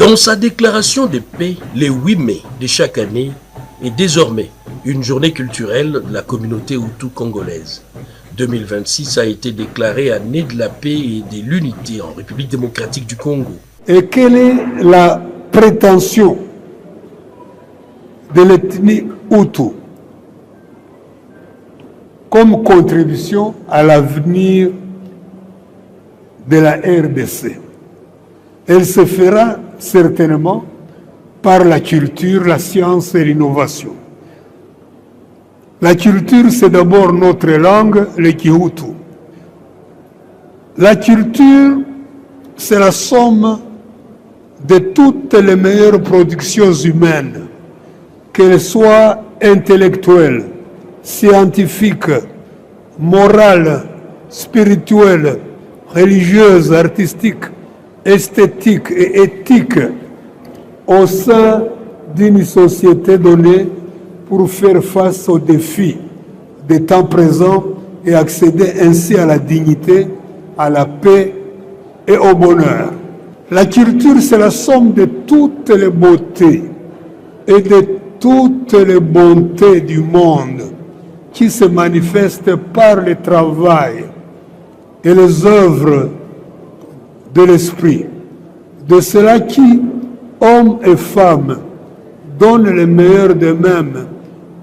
Dans sa déclaration de paix, le 8 mai de chaque année est désormais une journée culturelle de la communauté Hutu congolaise. 2026 a été déclarée année de la paix et de l'unité en République démocratique du Congo. Et quelle est la prétention de l'ethnie Hutu comme contribution à l'avenir de la RDC? Elle se fera certainement par la culture, la science et l'innovation. La culture, c'est d'abord notre langue, le Kihutu. La culture, c'est la somme de toutes les meilleures productions humaines, qu'elles soient intellectuelles, scientifiques, morales, spirituelles, religieuses, artistiques, esthétique et éthique au sein d'une société donnée pour faire face aux défis des temps présents et accéder ainsi à la dignité, à la paix et au bonheur. La culture, c'est la somme de toutes les beautés et de toutes les bontés du monde qui se manifestent par le travail et les œuvres de l'esprit, de cela qui, hommes et femmes, donnent le meilleur d'eux-mêmes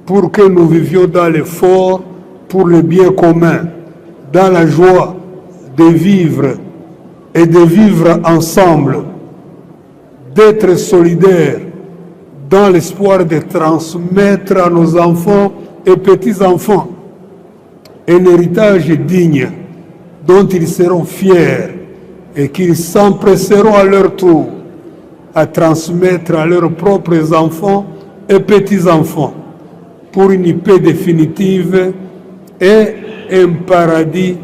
pour que nous vivions dans l'effort pour le bien commun, dans la joie de vivre et de vivre ensemble, d'être solidaires dans l'espoir de transmettre à nos enfants et petits-enfants un héritage digne dont ils seront fiers et qu'ils s'empresseront à leur tour à transmettre à leurs propres enfants et petits-enfants pour une paix définitive et un paradis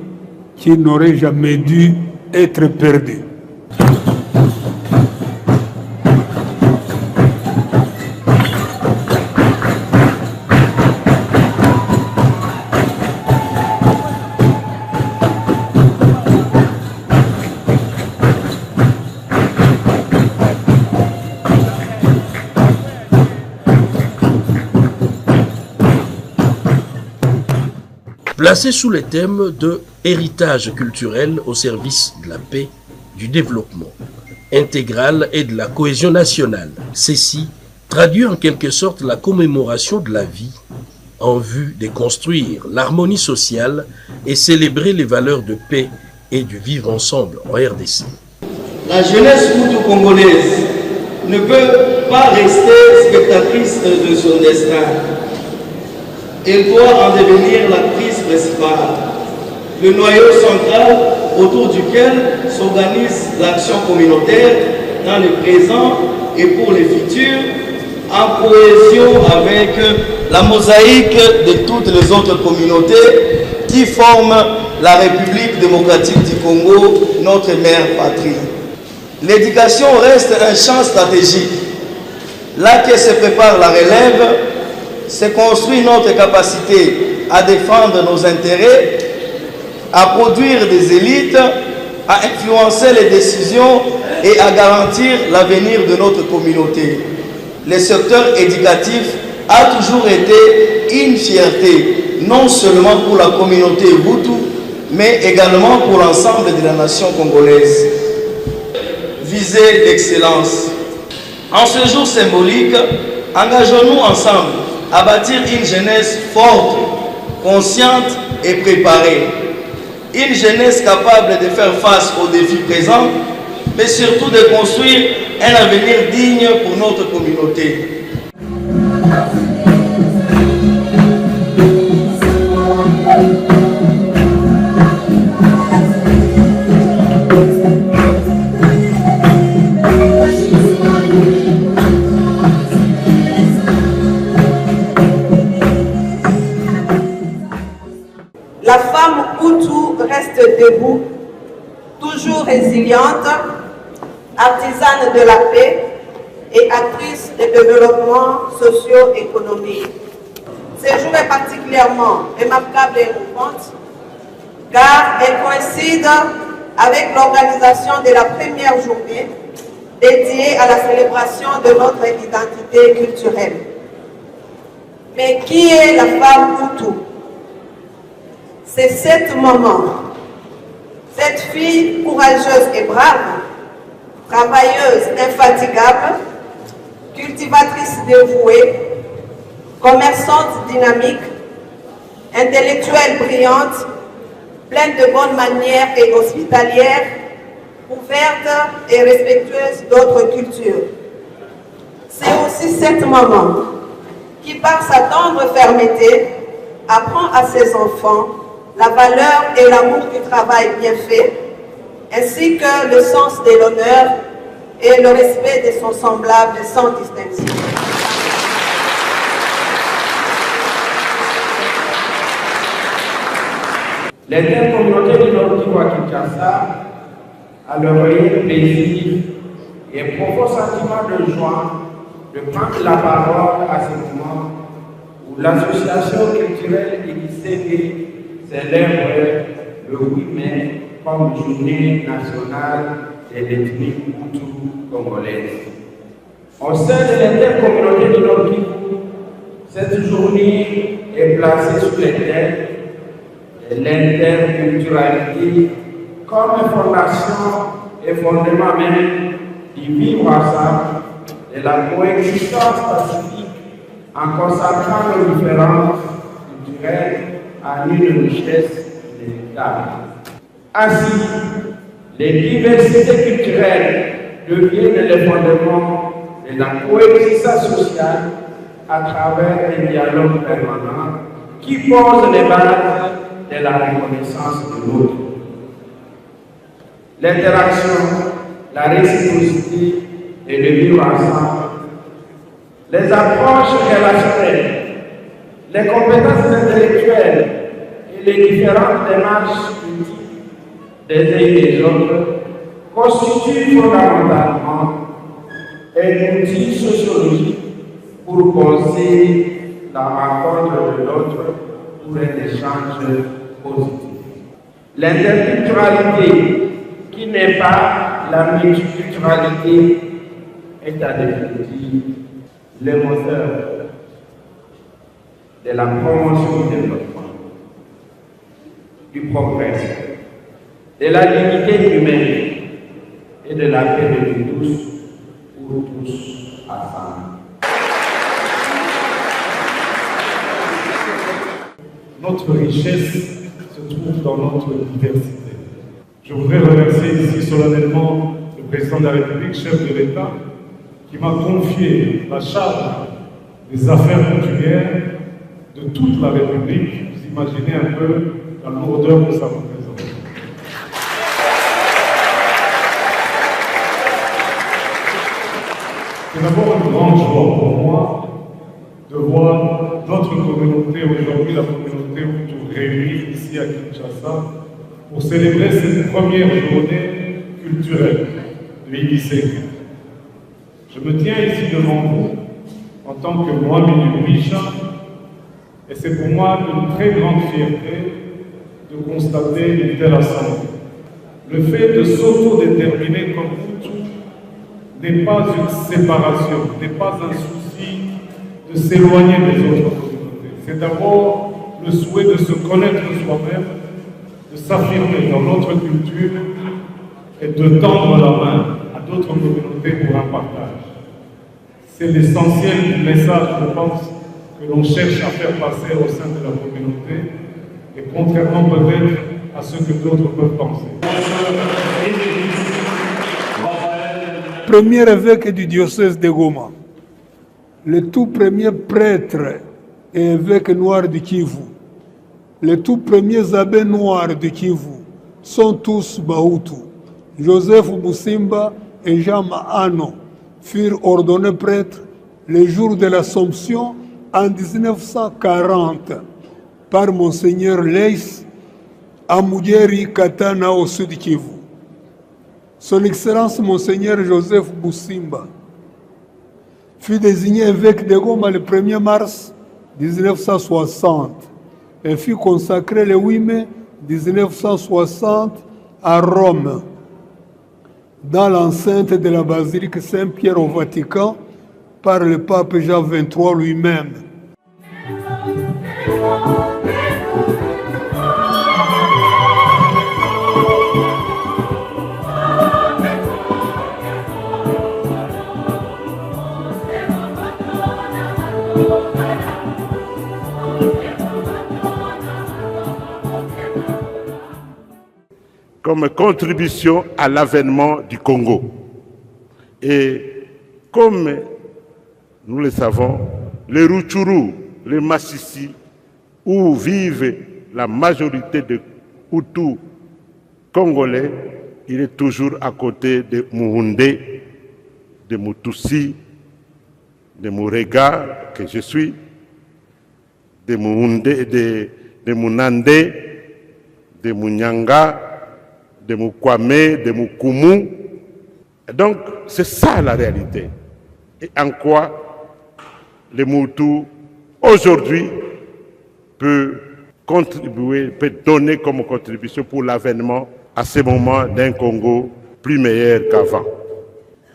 qui n'aurait jamais dû être perdu. Placé sous le thème de héritage culturel au service de la paix, du développement intégral et de la cohésion nationale. Ceci traduit en quelque sorte la commémoration de la vie en vue de construire l'harmonie sociale et célébrer les valeurs de paix et du vivre ensemble en RDC. La jeunesse hutu-congolaise ne peut pas rester spectatrice de son destin. Elle doit en devenir l'actrice principale, le noyau central autour duquel s'organise l'action communautaire dans le présent et pour le futur, en cohésion avec la mosaïque de toutes les autres communautés qui forment la République démocratique du Congo, notre mère patrie. L'éducation reste un champ stratégique. Là que se prépare la relève, se construit notre capacité à défendre nos intérêts, à produire des élites, à influencer les décisions et à garantir l'avenir de notre communauté. Le secteur éducatif a toujours été une fierté, non seulement pour la communauté Hutu, mais également pour l'ensemble de la nation congolaise. Visée d'excellence. En ce jour symbolique, engageons-nous ensemble à bâtir une jeunesse forte, consciente et préparée. une jeunesse capable de faire face aux défis présents, mais surtout de construire un avenir digne pour notre communauté. La femme Hutu reste debout, toujours résiliente, artisane de la paix et actrice de développement socio-économique. Ce jour est particulièrement remarquable et émouvante car elle coïncide avec l'organisation de la première journée dédiée à la célébration de notre identité culturelle. Mais qui est la femme Hutu? C'est cette maman, cette fille courageuse et brave, travailleuse infatigable, cultivatrice dévouée, commerçante dynamique, intellectuelle brillante, pleine de bonnes manières et hospitalière, ouverte et respectueuse d'autres cultures. C'est aussi cette maman qui, par sa tendre fermeté, apprend à ses enfants la valeur et l'amour du travail bien fait, ainsi que le sens de l'honneur et le respect de son semblable sans distinction. L'intercommunauté du Nord Kivu à Kinshasa a le réel plaisir et un profond sentiment de joie de prendre la parole à ce moment où l'association culturelle Igisenge célèbre le 8 mai comme journée nationale de l'ethnie Hutu congolaise. Au sein de l'intercommunauté du Nord Kivu, cette journée est placée sous les thèmes de l'interculturalité comme fondation et fondement même du vivre ensemble, de la coexistence pacifique en consacrant nos différences culturelles à une richesse véritable. Ainsi, les diversités culturelles deviennent le fondement de la coexistence sociale à travers un dialogue permanent qui pose les bases de la reconnaissance de l'autre. L'interaction, la réciprocité et le vivre ensemble, les approches relationnelles, les compétences intellectuelles et les différentes démarches utiles des uns et des autres constituent fondamentalement un outil sociologique pour causer la rencontre de l'autre pour un échange positif. L'interculturalité, qui n'est pas la multiculturalité, est à définitive le moteur de la promotion du développement, du progrès, de la dignité humaine et de la paix de tous pour tous ensemble. Notre richesse se trouve dans notre diversité. Je voudrais remercier ici solennellement le président de la République, chef de l'État, qui m'a confié la charge des affaires coutumières de toute la République. Vous imaginez un peu la lourdeur de sa présence. C'est d'abord une grande joie pour moi de voir notre communauté aujourd'hui, la communauté Hutu réunie ici à Kinshasa, pour célébrer cette première journée culturelle de Igisenge. Je me tiens ici devant vous en tant que Mwami Misha, et c'est pour moi une très grande fierté de constater une telle assemblée. Le fait de s'autodéterminer comme Hutu n'est pas une séparation, n'est pas un souci de s'éloigner des autres communautés. C'est d'abord le souhait de se connaître soi-même, de s'affirmer dans notre culture et de tendre la main à d'autres communautés pour un partage. C'est l'essentiel du message, je pense, que l'on cherche à faire passer au sein de la communauté, et contrairement peut-être à à ce que d'autres peuvent penser. Premier évêque du diocèse de Goma, le tout premier prêtre et évêque noir du Kivu, les tout premiers abbés noirs du Kivu sont tous Bahutu. Joseph Busimba et Jean Mahano furent ordonnés prêtres le jour de l'Assomption en 1940 par Monseigneur Leis à Mugeri Katana au sud Kivu. Son Excellence Monseigneur Joseph Busimba fut désigné évêque de Goma le 1er mars 1960 et fut consacré le 8 mai 1960 à Rome, dans l'enceinte de la basilique Saint-Pierre au Vatican, par le pape Jean XXIII lui-même. Comme contribution à l'avènement du Congo. Et comme nous le savons, les Rutshuru, les Massissi, où vivent la majorité des Hutus congolais, il est toujours à côté de Muhundé, de Mutussi, de Murega, que je suis, de Muhundé, de Munandé, de Munyanga, de Mukwame, de Mukumu. Donc, c'est ça la réalité. Et en quoi les Hutus, aujourd'hui, peut contribuer, peut donner comme contribution pour l'avènement à ce moment d'un Congo plus meilleur qu'avant.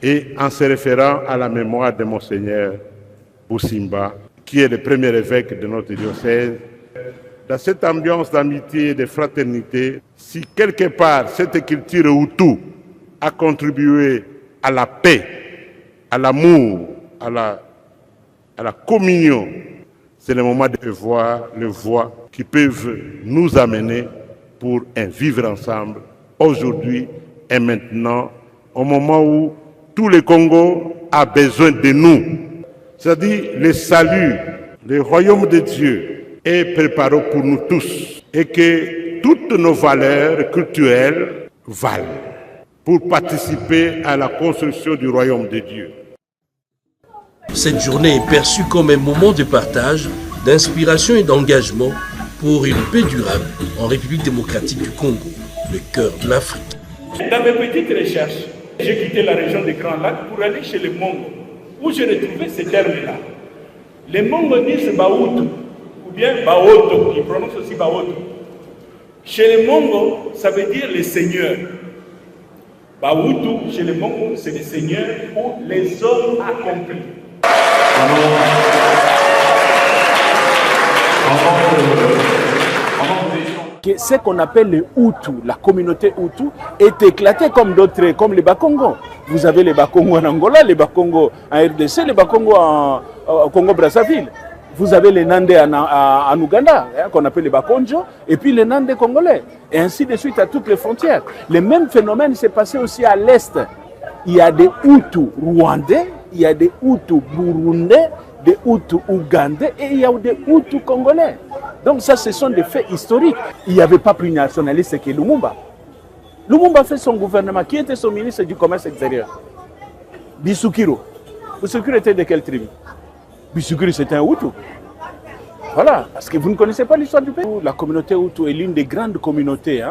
Et en se référant à la mémoire de Monseigneur Busimba, qui est le premier évêque de notre diocèse, dans cette ambiance d'amitié et de fraternité, si quelque part cette culture Hutu a contribué à la paix, à l'amour, à la communion, c'est le moment de voir les voies qui peuvent nous amener pour un vivre ensemble, aujourd'hui et maintenant, au moment où tout le Congo a besoin de nous. C'est-à-dire le salut, le royaume de Dieu est préparé pour nous tous et que toutes nos valeurs culturelles valent pour participer à la construction du royaume de Dieu. Cette journée est perçue comme un moment de partage, d'inspiration et d'engagement pour une paix durable en République démocratique du Congo, le cœur de l'Afrique. Dans mes petites recherches, j'ai quitté la région des Grands Lacs pour aller chez les Mongo, où j'ai retrouvé ces termes-là. Les Mongo disent Bahutu, ou bien Baoto, ils prononcent aussi Baoto. Chez les Mongo, ça veut dire les seigneurs. Bahutu, chez les Mongo, c'est les seigneurs ou les hommes accomplis. Ce qu'on appelle les Hutus, la communauté Hutu, est éclatée comme d'autres, comme les Bakongo. Vous avez les Bakongo en Angola, les Bakongo en RDC, les Bakongo en Congo-Brazzaville. Vous avez les Nandais en Ouganda, qu'on appelle les Bakonjo, et puis les Nandais congolais, et ainsi de suite à toutes les frontières. Le même phénomène s'est passé aussi à l'Est. Il y a des Hutus rwandais, il y a des Hutus burundais, des Hutus ougandais, et il y a des Hutus congolais. Donc ça, ce sont des faits historiques. Il n'y avait pas plus nationaliste que Lumumba. Lumumba fait son gouvernement. Qui était son ministre du commerce extérieur? Bissoukiro. Bissoukiro était de quelle tribu? Bissoukiro, c'était un Hutu. Voilà, parce que vous ne connaissez pas l'histoire du pays. La communauté Hutu est l'une des grandes communautés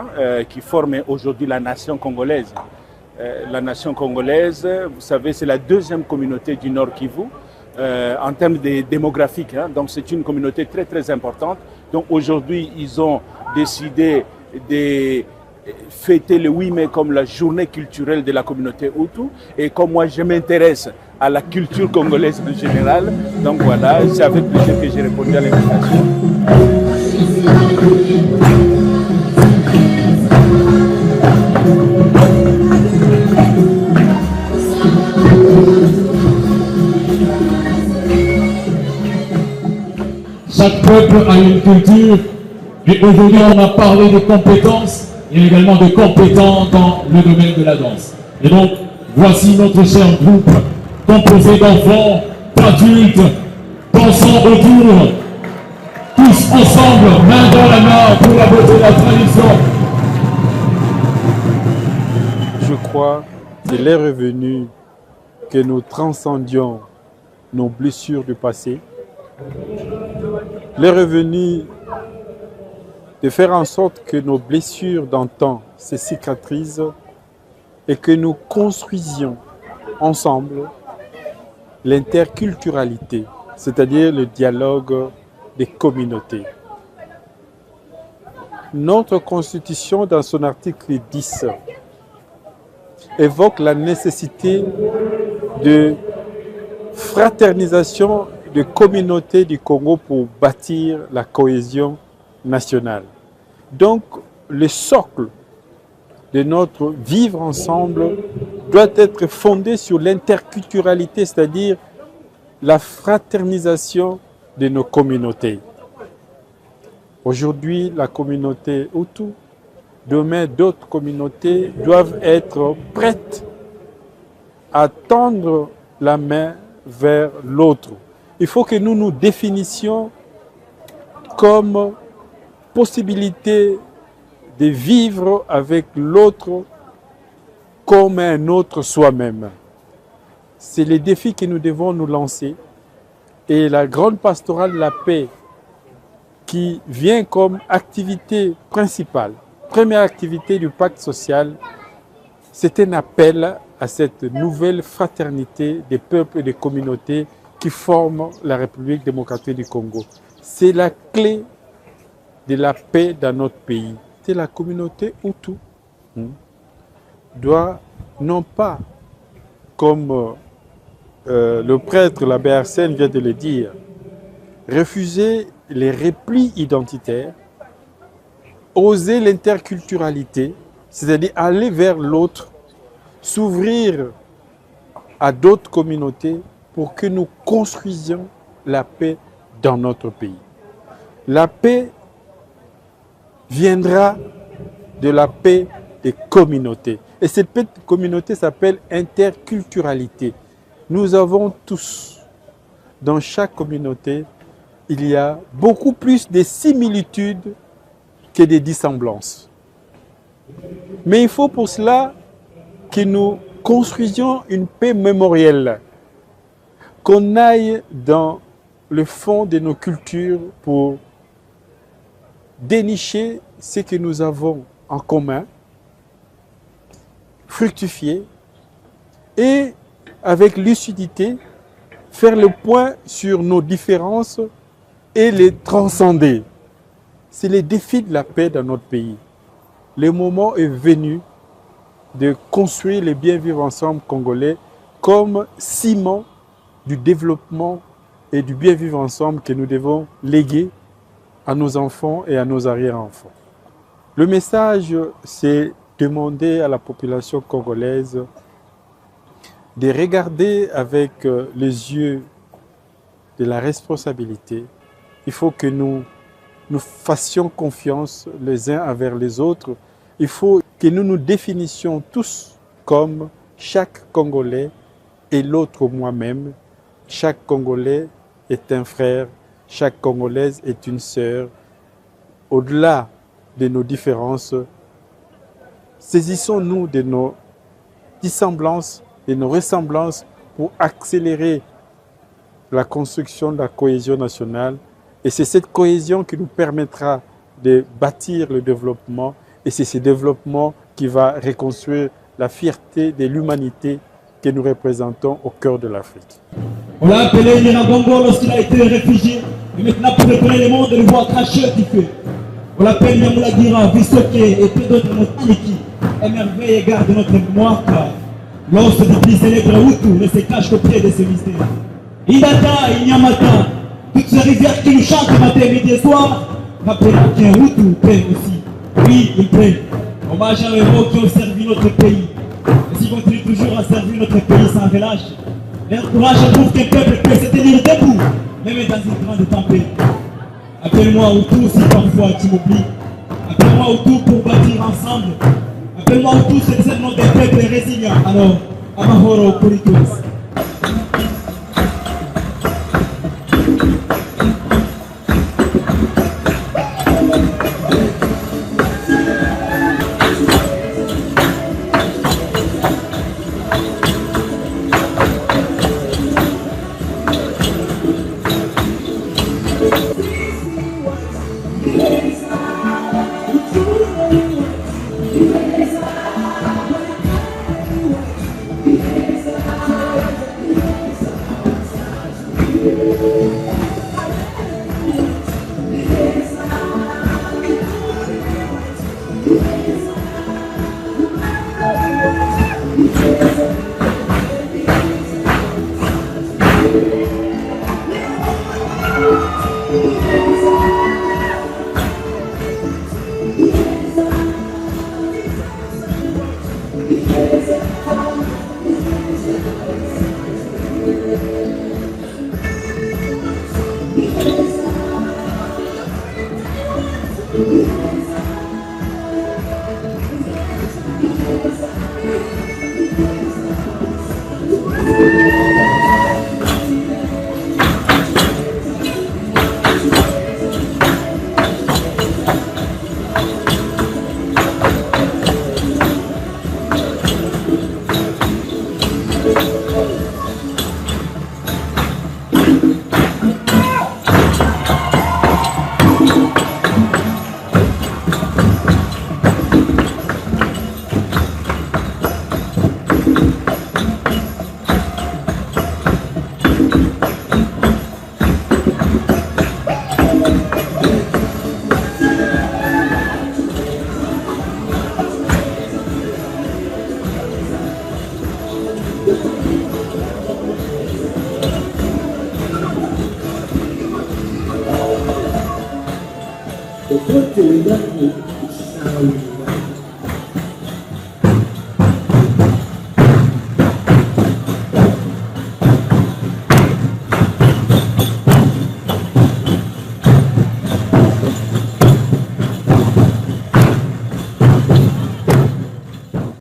qui forment aujourd'hui la nation congolaise. La nation congolaise, vous savez, c'est la deuxième communauté du Nord Kivu. En termes démographiques, donc c'est une communauté très très importante. Donc aujourd'hui, ils ont décidé de fêter le 8 mai comme la journée culturelle de la communauté Hutu. Et comme moi, je m'intéresse à la culture congolaise en général, donc voilà, c'est avec plaisir que j'ai répondu à l'invitation. Chaque peuple a une culture Mais aujourd'hui, on a parlé de compétences et également de compétents dans le domaine de la danse. Et donc, voici notre cher groupe composé d'enfants, d'adultes, dansant autour, tous ensemble, main dans la main pour la beauté de la tradition. Je crois qu'il est revenu que nous transcendions nos blessures du passé. Il est revenu de faire en sorte que nos blessures d'antan se cicatrisent et que nous construisions ensemble l'interculturalité, c'est-à-dire le dialogue des communautés. Notre Constitution, dans son article 10, évoque la nécessité de fraternisation de communautés du Congo pour bâtir la cohésion nationale. Donc, le socle de notre vivre ensemble doit être fondé sur l'interculturalité, c'est-à-dire la fraternisation de nos communautés. Aujourd'hui, la communauté Hutu, demain d'autres communautés doivent être prêtes à tendre la main vers l'autre. Il faut que nous nous définissions comme possibilité de vivre avec l'autre comme un autre soi-même. C'est les défis que nous devons nous lancer. Et la grande pastorale de la paix qui vient comme activité principale, première activité du pacte social, c'est un appel à cette nouvelle fraternité des peuples et des communautés qui forment la République démocratique du Congo. C'est la clé de la paix dans notre pays. C'est la communauté Hutu doit non pas, comme le prêtre, l'abbé Arsène vient de le dire, refuser les replis identitaires, oser l'interculturalité, c'est-à-dire aller vers l'autre, s'ouvrir à d'autres communautés pour que nous construisions la paix dans notre pays. La paix viendra de la paix des communautés. Et cette paix de communauté s'appelle interculturalité. Nous avons tous, dans chaque communauté, il y a beaucoup plus de similitudes que de dissemblances. Mais il faut pour cela que nous construisions une paix mémorielle, qu'on aille dans le fond de nos cultures pour dénicher ce que nous avons en commun, fructifier et avec lucidité faire le point sur nos différences et les transcender. C'est le défi de la paix dans notre pays. Le moment est venu de construire le bien vivre ensemble congolais comme ciment du développement et du bien vivre ensemble que nous devons léguer à nos enfants et à nos arrière-enfants. Le message, c'est demander à la population congolaise de regarder avec les yeux de la responsabilité. Il faut que nous fassions confiance les uns envers les autres. Il faut que nous nous définissions tous comme chaque Congolais est l'autre moi-même. Chaque Congolais est un frère, chaque Congolaise est une sœur. Au-delà de nos différences, saisissons-nous de nos dissemblances, de nos ressemblances pour accélérer la construction de la cohésion nationale. Et c'est cette cohésion qui nous permettra de bâtir le développement. Et c'est ce développement qui va reconstruire la fierté de l'humanité que nous représentons au cœur de l'Afrique. On l'a appelé Nyiragongo lorsqu'il a été réfugié. Et maintenant, pour réparer le monde, de le voir cracher du feu. On l'appelle Nyamulagira, Vissoké et peu d'autres montagnes qui émerveillent et gardent notre mémoire. L'os du plus célèbre Hutu ne se cache qu'auprès de ce mystère. Idata, Inyamata, toutes ces rivières qui nous chantent matin, midi et soir, rappellent qu'un Hutu prenne aussi. Oui, ils prennent. Hommage à héros qui ont servi notre pays. Et s'ils continuent toujours à servir notre pays sans relâche, leur courage prouve qu'un peuple peut se tenir debout, même dans une grande tempête. Appelle-moi autour si parfois tu m'oublies. Appelle-moi autour pour bâtir ensemble. Appelle-moi autour, c'est le nom des peuples résilients. Alors, Amahoro pour tous. Depois de olhar para o